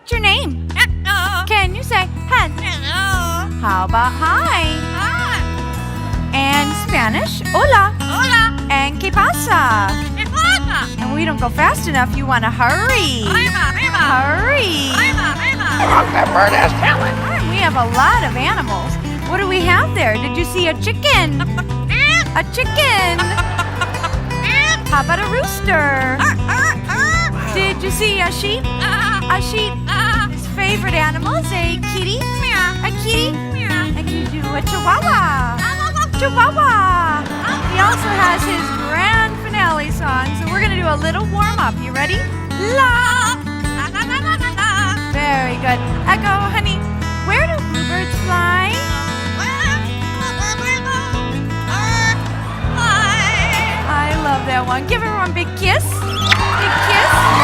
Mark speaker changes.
Speaker 1: What's your name?
Speaker 2: Hello.
Speaker 1: Can you say hen?
Speaker 2: Hello.
Speaker 1: How about hi?
Speaker 2: Hi.
Speaker 1: And Spanish, hola.
Speaker 2: Hola.
Speaker 1: And que pasa?
Speaker 2: ¿Qué pasa?
Speaker 1: And we don't go fast enough. You want to hurry.
Speaker 2: Arriba, arriba.
Speaker 1: Hurry.
Speaker 2: Arriba, arriba.
Speaker 3: That bird has talent.
Speaker 1: We have a lot of animals. What do we have there? Did you see a chicken? A chicken. How about a rooster? Did you see a sheep? A sheep. His favorite animal is a kitty. A kitty. And you do a chihuahua. Chihuahua. He also has his grand finale song. So we're going to do a little warm-up. You ready? La. Very good. Echo, honey. Where do bluebirds fly? I love that one. Give everyone a big kiss. Big kiss.